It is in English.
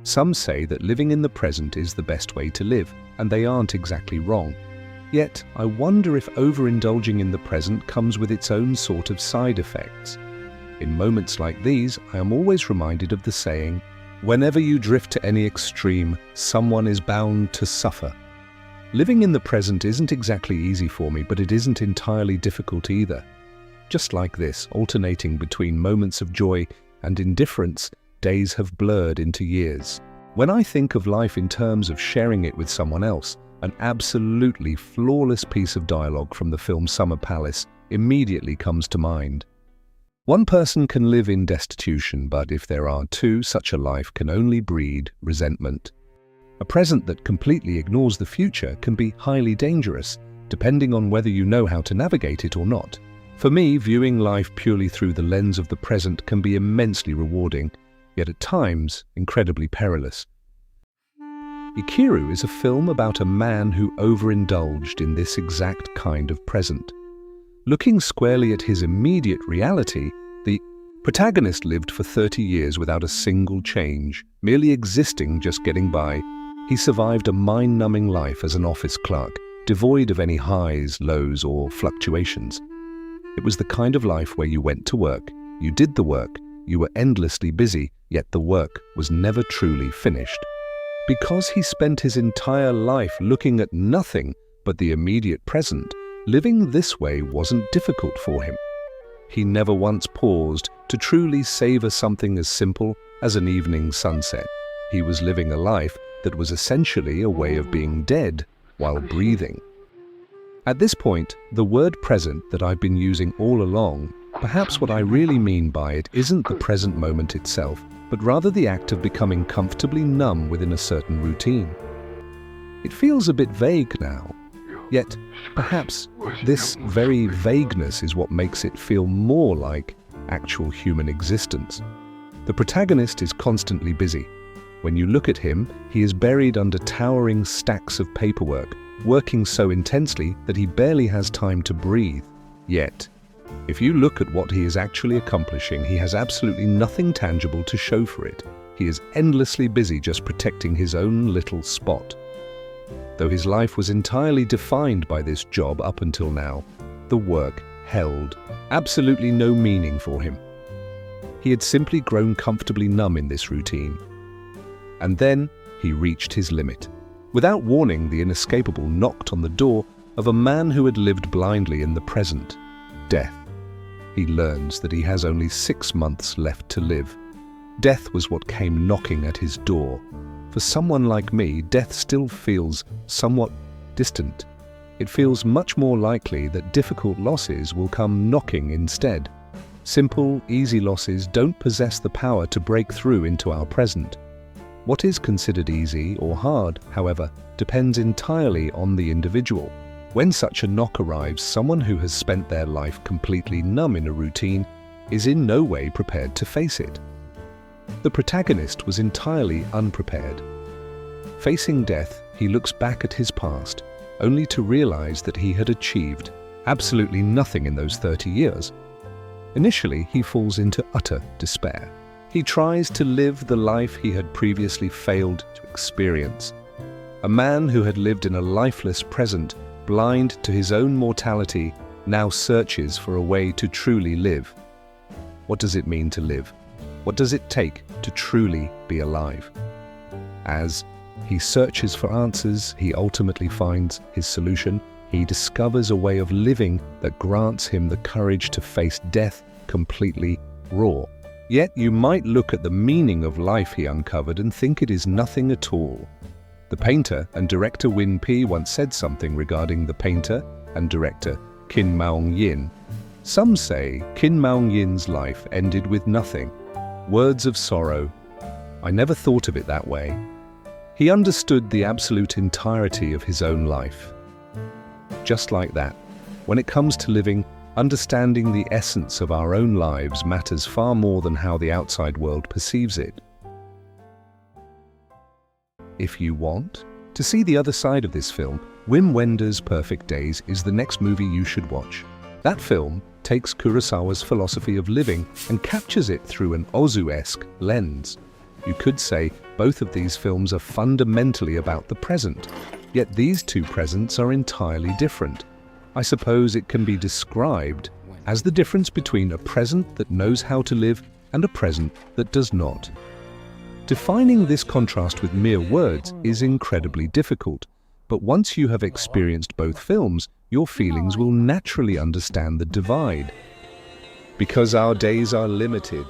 Some say that living in the present is the best way to live, and they aren't exactly wrong. Yet, I wonder if overindulging in the present comes with its own sort of side effects. In moments like these, I am always reminded of the saying, "Whenever you drift to any extreme, someone is bound to suffer." Living in the present isn't exactly easy for me, but it isn't entirely difficult either. Just like this, alternating between moments of joy and indifference, days have blurred into years. When I think of life in terms of sharing it with someone else, an absolutely flawless piece of dialogue from the film Summer Palace immediately comes to mind. One person can live in destitution, but if there are two, such a life can only breed resentment. A present that completely ignores the future can be highly dangerous, depending on whether you know how to navigate it or not. For me, viewing life purely through the lens of the present can be immensely rewarding, yet at times incredibly perilous. Ikiru is a film about a man who overindulged in this exact kind of present. Looking squarely at his immediate reality, the protagonist lived for 30 years without a single change, merely existing, just getting by. He survived a mind-numbing life as an office clerk, devoid of any highs, lows, or fluctuations. It was the kind of life where you went to work, you did the work, you were endlessly busy, yet the work was never truly finished. Because he spent his entire life looking at nothing but the immediate present, living this way wasn't difficult for him. He never once paused to truly savor something as simple as an evening sunset. He was living a life that was essentially a way of being dead while breathing. At this point, the word present that I've been using all along, perhaps what I really mean by it isn't the present moment itself, but rather the act of becoming comfortably numb within a certain routine. It feels a bit vague now, yet perhaps this very vagueness is what makes it feel more like actual human existence. The protagonist is constantly busy. When you look at him, he is buried under towering stacks of paperwork, working so intensely that he barely has time to breathe. Yet, if you look at what he is actually accomplishing, he has absolutely nothing tangible to show for it. He is endlessly busy just protecting his own little spot. Though his life was entirely defined by this job up until now, the work held absolutely no meaning for him. He had simply grown comfortably numb in this routine. And then he reached his limit. Without warning, the inescapable knocked on the door of a man who had lived blindly in the present, death. He learns that he has only 6 months left to live. Death was what came knocking at his door. For someone like me, death still feels somewhat distant. It feels much more likely that difficult losses will come knocking instead. Simple, easy losses don't possess the power to break through into our present. What is considered easy or hard, however, depends entirely on the individual. When such a knock arrives, someone who has spent their life completely numb in a routine is in no way prepared to face it. The protagonist was entirely unprepared. Facing death, he looks back at his past, only to realize that he had achieved absolutely nothing in those 30 years. Initially, he falls into utter despair. He tries to live the life he had previously failed to experience. A man who had lived in a lifeless present, blind to his own mortality, now searches for a way to truly live. What does it mean to live? What does it take to truly be alive? As he searches for answers, he ultimately finds his solution. He discovers a way of living that grants him the courage to face death completely raw. Yet you might look at the meaning of life he uncovered and think it is nothing at all. The painter and director Win P once said something regarding the painter and director Kim Maung-yin. Some say Kim Maung-yin's life ended with nothing. Words of sorrow. I never thought of it that way. He understood the absolute entirety of his own life. Just like that, when it comes to living, understanding the essence of our own lives matters far more than how the outside world perceives it. If you want to see the other side of this film, Wim Wenders' Perfect Days is the next movie you should watch. That film takes Kurosawa's philosophy of living and captures it through an Ozu-esque lens. You could say both of these films are fundamentally about the present, yet these two presents are entirely different. I suppose it can be described as the difference between a present that knows how to live and a present that does not. Defining this contrast with mere words is incredibly difficult, but once you have experienced both films, your feelings will naturally understand the divide. Because our days are limited,